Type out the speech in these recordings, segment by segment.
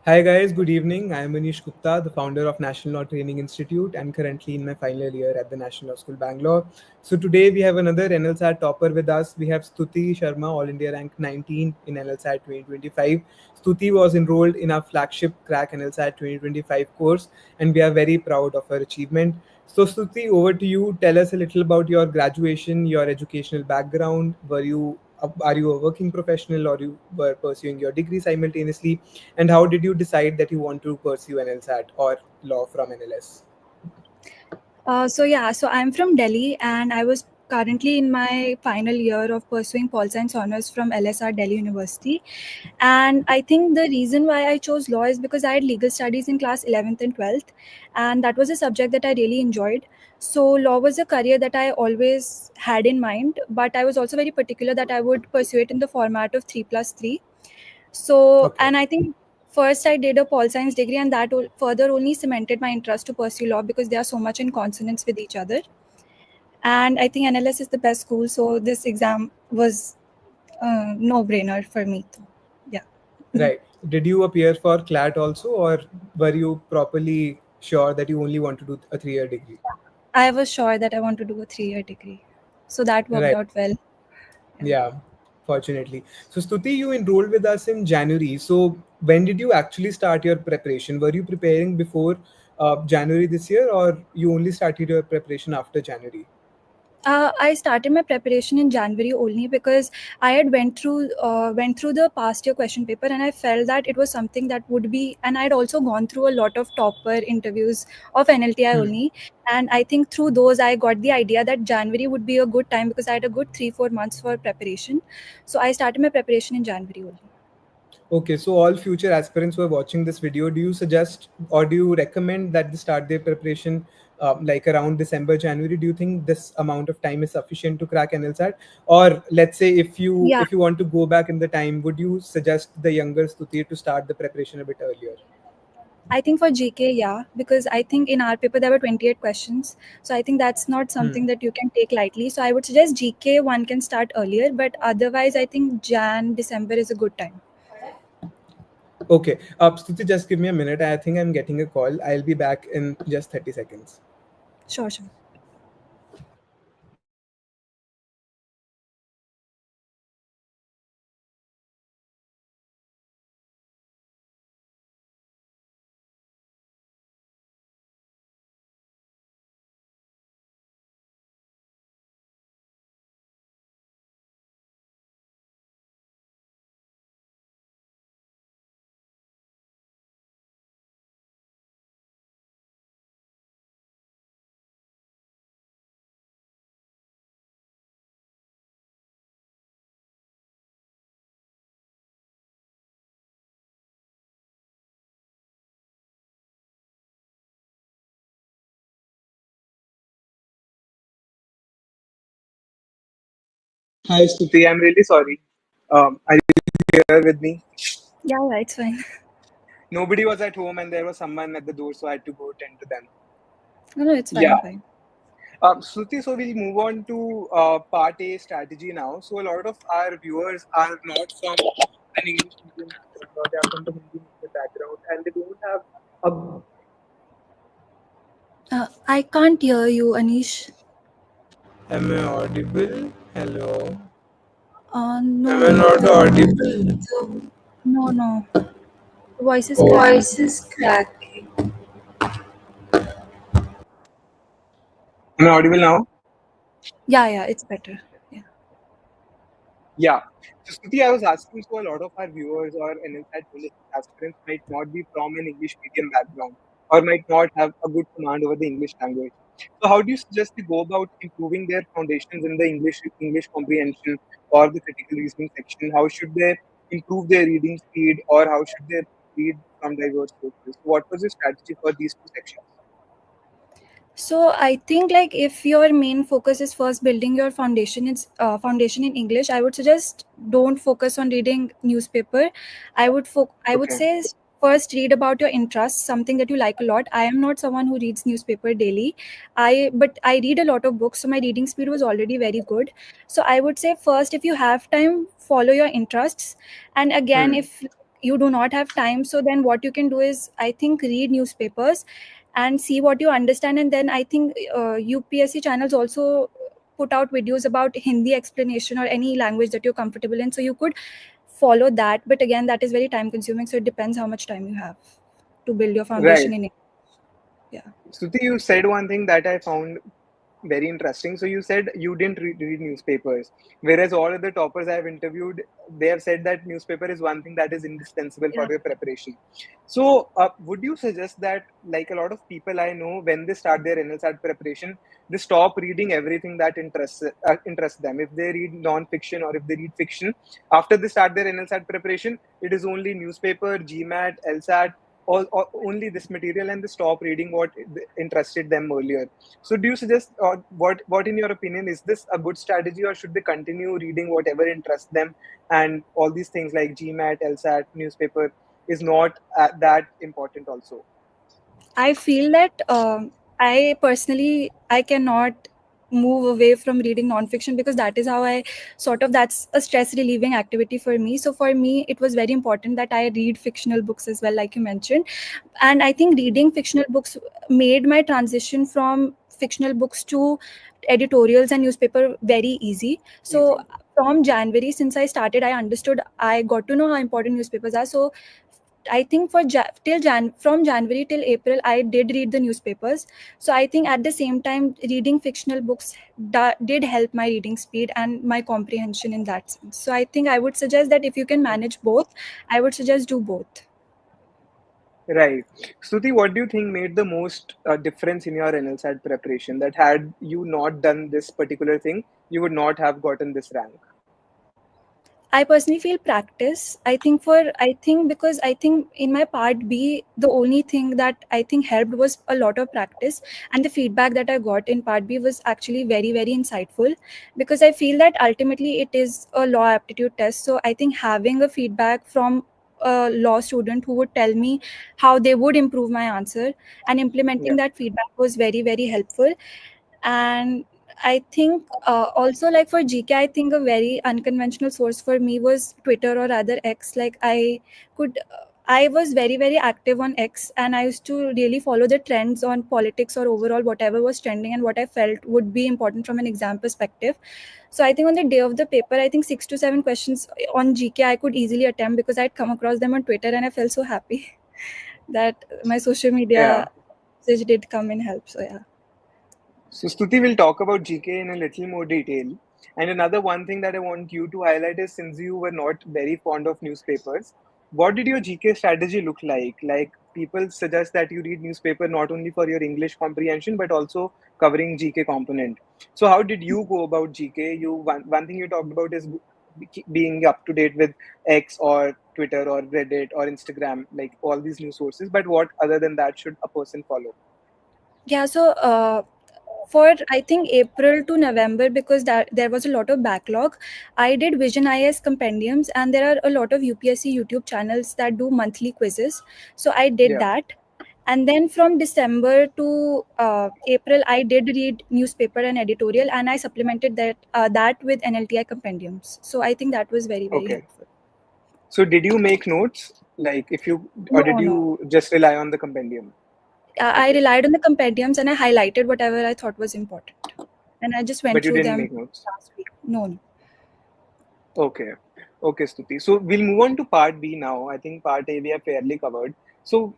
Hi guys, good evening. I am Manish Gupta, the founder of National Law Training Institute and currently in my final year at the National Law School Bangalore. So today we have another NLSAT topper with us. We have Stuti Sharma, All India rank 19 in NLSAT 2025. Stuti was enrolled in our flagship Crack NLSAT 2025 course and we are very proud of her achievement. So Stuti, over to you. Tell us a little about your graduation, your educational background. Are you a working professional or you were pursuing your degree simultaneously? And how did you decide that you want to pursue NLSAT or law from NLS? So I'm from Delhi and I was currently in my final year of pursuing Pol Science Honours from LSR Delhi University. And I think the reason why I chose law is because I had legal studies in class 11th and 12th, and that was a subject that I really enjoyed. So law was a career that I always had in mind, but I was also very particular that I would pursue it in the format of 3+3. So, Okay. and I think first I did a pol science degree, and that further only cemented my interest to pursue law because they are so much in consonance with each other. And I think NLS is the best school, so this exam was a no-brainer for me. So, yeah. Right. Did you appear for CLAT also, or were you properly sure that you only want to do a 3 year degree? I was sure that I want to do a 3-year degree, so that worked Right. out well. Yeah. Yeah, fortunately. So, Stuti, you enrolled with us in January. So, when did you actually start your preparation? Were you preparing before January this year, or you only started your preparation after January? I started my preparation in January only because I had went through the past year question paper, and I felt that it was something that would be, and I had also gone through a lot of topper interviews of NLTI Hmm. only, and I think through those I got the idea that January would be a good time because I had a good 3-4 months for preparation, so I started my preparation in January only. Okay, so all future aspirants who are watching this video, do you suggest or do you recommend that they start their preparation like around December, January? Do you think this amount of time is sufficient to crack NLSAT? Or let's say Yeah, if you want to go back in the time, would you suggest the younger Stuti to start the preparation a bit earlier? I think for GK, yeah, because I think in our paper there were 28 questions. So I think that's not Hmm. something that you can take lightly. So I would suggest GK one can start earlier, but otherwise I think December is a good time. Okay, Stuti, just give me a minute. I think I'm getting a call. I'll be back in just 30 seconds. Sure, sure. Hi, Stuti. I'm really sorry. Are you here with me? Yeah, yeah, it's fine. Nobody was at home and there was someone at the door, so I had to go tend to them. No, no, it's Yeah. fine, fine. Shruti, so we'll move on to part A strategy now. So a lot of our viewers are not from an English medium background or they are from the Hindi medium background and they don't have a. I can't hear you, Anish. Am I audible? Hello. Am I No, not audible? no. Voice is cracking. Voice is cracking. Am I audible now? Yeah, yeah, it's better. Yeah. Yeah. So, Stuti, I was asking, so a lot of our viewers or NLSAT aspirants might not be from an English medium background or might not have a good command over the English language. So, how do you suggest they go about improving their foundations in the English comprehension or the critical reasoning section? How should they improve their reading speed or how should they read from diverse sources? What was your strategy for these two sections? So I think like if your main focus is first building your foundation, it's foundation in English. I would suggest don't focus on reading newspaper. I would Okay. say first read about your interests, something that you like a lot. I am not someone who reads newspaper daily. I read a lot of books, so my reading speed was already very good. So I would say first, if you have time, follow your interests, and again Hmm. if you do not have time, so then what you can do is, I think, read newspapers and see what you understand. And then I think UPSC channels also put out videos about Hindi explanation or any language that you're comfortable in, so you could follow that. But again, that is very time consuming, so it depends how much time you have to build your foundation Right. in it. Yeah. Stuti, you said one thing that I found very interesting. So you said you didn't read newspapers, whereas all of the toppers I have interviewed, they have said that newspaper is one thing that is indispensable for Yeah. their preparation. So would you suggest that, like a lot of people I know, when they start their NLSAT preparation, they stop reading everything that interests them. If they read non-fiction or if they read fiction, after they start their NLSAT preparation, it is only newspaper, GMAT, LSAT, or only this material, and they stop reading what interested them earlier. So do you suggest, or what in your opinion, is this a good strategy, or should they continue reading whatever interests them, and all these things like GMAT, LSAT, newspaper is not that important also? I feel that I personally, I cannot move away from reading nonfiction, because that is how I sort of, that's a stress relieving activity for me. So for me, it was very important that I read fictional books as well, like you mentioned. And I think reading fictional books made my transition from fictional books to editorials and newspaper very easy. So Easy. from January, since I started, I understood, I got to know how important newspapers are. So I think for from January till April, I did read the newspapers. So I think at the same time, reading fictional books did help my reading speed and my comprehension in that sense. So I think I would suggest that if you can manage both, I would suggest do both. Right. Stuti, what do you think made the most difference in your NLSAT preparation, that had you not done this particular thing, you would not have gotten this rank? I personally feel practice. I think because I think in my part B, the only thing that I think helped was a lot of practice, and the feedback that I got in part B was actually very, very insightful, because I feel that ultimately it is a law aptitude test. So I think having a feedback from a law student who would tell me how they would improve my answer, and implementing Yeah. that feedback was very, very helpful. And I think also, like for GK, I think a very unconventional source for me was Twitter, or rather X. Like I was very, very active on X, and I used to really follow the trends on politics or overall whatever was trending and what I felt would be important from an exam perspective. So I think on the day of the paper, I think 6 to 7 questions on GK I could easily attempt, because I'd come across them on Twitter, and I felt so happy that my social Yeah. media usage did come in help. So yeah. So, Stuti will talk about GK in a little more detail. And another one thing that I want you to highlight is, since you were not very fond of newspapers, what did your GK strategy look like? Like, people suggest that you read newspaper not only for your English comprehension but also covering GK component. So, how did you go about GK? One thing you talked about is being up to date with X or Twitter or Reddit or Instagram, like all these news sources. But what other than that should a person follow? Yeah, so for I think April to November, because that there was a lot of backlog, I did Vision IS compendiums, and there are a lot of UPSC YouTube channels that do monthly quizzes. So I did Yeah. that. And then from December to April, I did read newspaper and editorial, and I supplemented that with NLTI compendiums. So I think that was very, very Okay. helpful. So did you make notes? Like, if you, or did No, no. you just rely on the compendium? I Okay. relied on the compendiums, and I highlighted whatever I thought was important. And I just went But you through didn't them make notes. last week. No, no. Okay. Okay, Stuti. So we'll move on to part B now. I think part A we have fairly covered. So,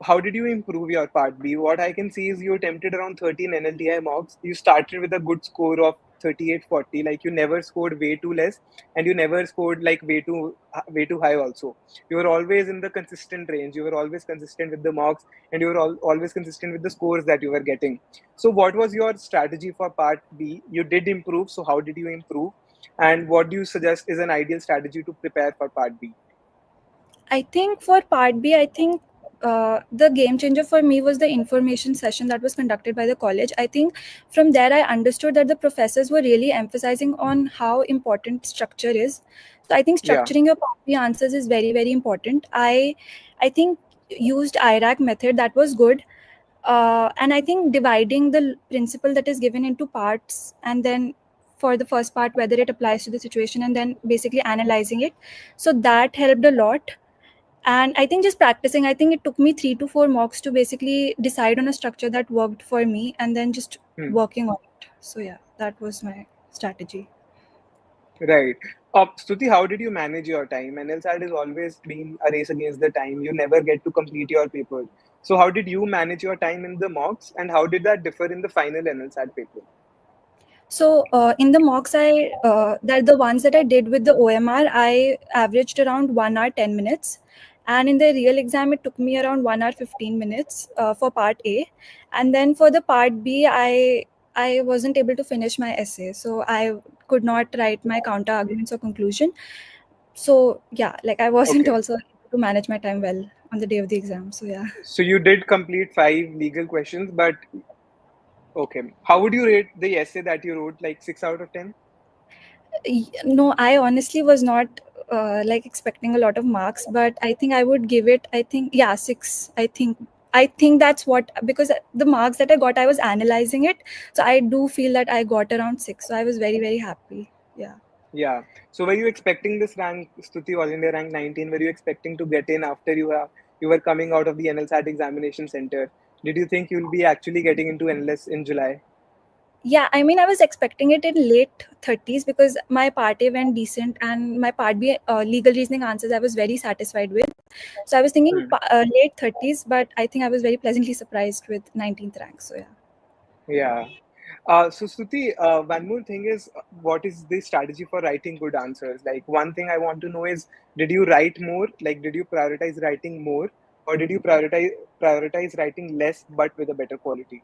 how did you improve your part B? What I can see is you attempted around 13 NLTI marks. You started with a good score of 3840. Like, you never scored way too less, and you never scored like way too high also. You were always in the consistent range. You were always consistent with the marks, and you were always consistent with the scores that you were getting. So what was your strategy for part B? You did improve. So how did you improve? And what do you suggest is an ideal strategy to prepare for part B? I think for part B, I think the game changer for me was the information session that was conducted by the college. I think from there I understood that the professors were really emphasizing on how important structure is. So I think Yeah. structuring your part B answers is very, very important. I think used IRAC method, that was good. And I think dividing the principle that is given into parts, and then for the first part whether it applies to the situation, and then basically analyzing it, so that helped a lot. And I think just practicing, I think it took me 3 to 4 mocks to basically decide on a structure that worked for me, and then just Hmm. working on it. So yeah, that was my strategy. Right. Stuti, how did you manage your time? NLSAT has always been a race against the time. You never get to complete your paper. So how did you manage your time in the mocks, and how did that differ in the final NLSAT paper? So in the mocks, that the ones that I did with the OMR, I averaged around 1 hour 10 minutes, and in the real exam, it took me around 1 hour 15 minutes for part A, and then for the part B, I wasn't able to finish my essay, so I could not write my counter arguments or conclusion. So yeah, like I wasn't Okay. also able to manage my time well on the day of the exam. So yeah. So you did complete 5 legal questions, but okay. How would you rate the essay that you wrote? Like 6 out of 10? No, I honestly was not like expecting a lot of marks, but I think I would give it, I think, yeah, 6. I think that's what, because the marks that I got, I was analyzing it. So I do feel that I got around 6. So I was very, very happy. Yeah. Yeah. So were you expecting this rank, Stuti, All India rank 19? Were you expecting to get in after you were coming out of the NLSAT examination center? Did you think you'll be actually getting into NLS in July? Yeah, I mean, I was expecting it in late 30s because my part A went decent, and my part B legal reasoning answers I was very satisfied with. So I was thinking Hmm. late 30s, but I think I was very pleasantly surprised with 19th rank. So yeah. Yeah. So Stuti, one more thing is, what is the strategy for writing good answers? Like one thing I want to know is, did you write more? Like, did you prioritize writing more, or did you prioritize writing less but with a better quality?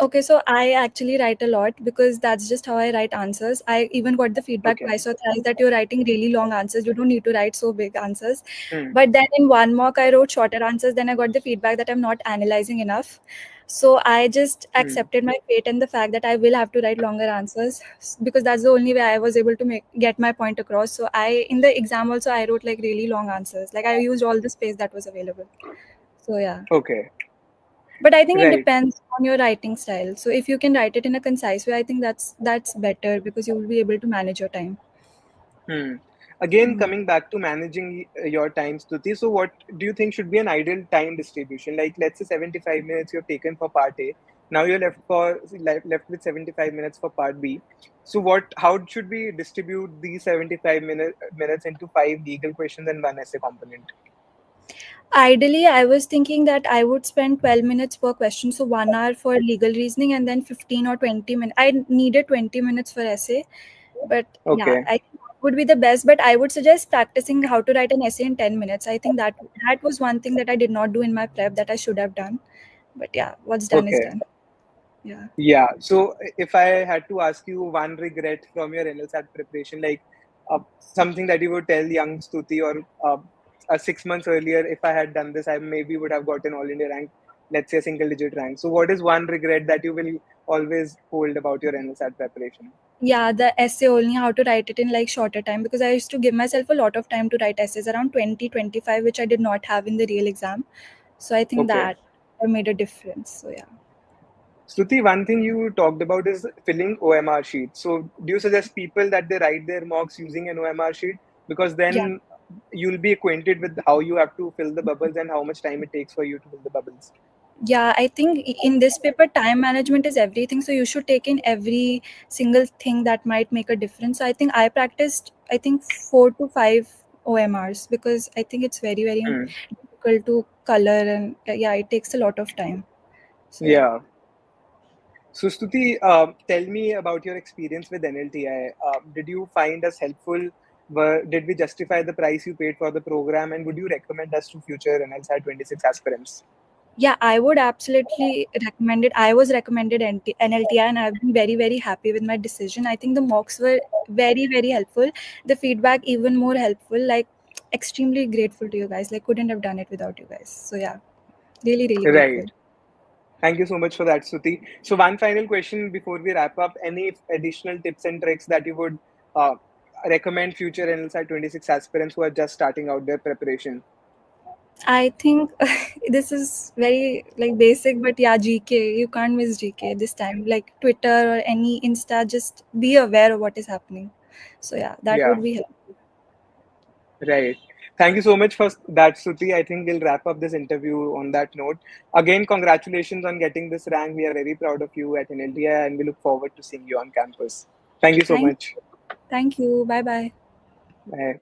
Okay, so I actually write a lot because that's just how I write answers. I even got the feedback Okay. twice or thrice that you're writing really long answers. You don't need to write so big answers. Hmm. But then in one mock, I wrote shorter answers. Then I got the feedback that I'm not analyzing enough. So I just Hmm. accepted my fate and the fact that I will have to write longer answers because that's the only way I was able to get my point across. So I, in the exam also, I wrote like really long answers. Like I used all the space that was available. So yeah. Okay. But I think it Right. depends on your writing style. So if you can write it in a concise way, I think that's better because you will be able to manage your time. Hmm. Again, Mm. coming back to managing your time, Stuti. So, what do you think should be an ideal time distribution? Like, let's say 75 minutes you've taken for part A. Now you're left with 75 minutes for part B. So, how should we distribute these 75 minutes into 5 legal questions and one essay component? Ideally, I was thinking that I would spend 12 minutes per question, so 1 hour for legal reasoning and then 15 or 20 minutes. I needed 20 minutes for essay, but yeah, Okay. I think that would be the best. But I would suggest practicing how to write an essay in 10 minutes. I think that was one thing that I did not do in my prep that I should have done. But yeah, what's done is Okay. done. Yeah. Yeah. So if I had to ask you one regret from your NLSAT preparation, like something that you would tell young Stuti or 6 months earlier, if I had done this, I maybe would have gotten all India rank, let's say a single digit rank. So what is one regret that you will always hold about your NLSAT preparation? Yeah, the essay only, how to write it in like shorter time, because I used to give myself a lot of time to write essays around 20 25, which I did not have in the real exam. So I think Okay. that made a difference. So yeah. Stuti, one thing you talked about is filling OMR sheets. So, do you suggest people that they write their mocks using an OMR sheet? Because Yeah. then you'll be acquainted with how you have to fill the bubbles and how much time it takes for you to fill the bubbles. Yeah, I think in this paper, time management is everything. So you should take in every single thing that might make a difference. So I think I practiced, I think 4 to 5 OMRs because I think it's very, very Hmm. difficult to color, and yeah, it takes a lot of time. So yeah. Yeah. So, Stuti, tell me about your experience with NLTI. Did you find us helpful? Did we justify the price you paid for the program? And would you recommend us to future NLSAT 26 aspirants? Yeah, I would absolutely recommend it. I was recommended NLTI, and I've been very, very happy with my decision. I think the mocks were very, very helpful. The feedback even more helpful. Like extremely grateful to you guys. Like couldn't have done it without you guys. So yeah, really, really grateful. Right. Thank you so much for that, Suti. So, one final question before we wrap up. Any additional tips and tricks that you would uh, recommend future NLSAT 26 aspirants who are just starting out their preparation? I think this is very like basic, but yeah, GK. You can't miss GK this time. Like Twitter or any Insta, just be aware of what is happening. So yeah, that Yeah, would be helpful. right. Thank you so much for that, Stuti. I think we'll wrap up this interview on that note. Again, congratulations on getting this rank. We are very proud of you at NLTI and we look forward to seeing you on campus. Thank you so Thank much. Thank you. Bye bye. Bye.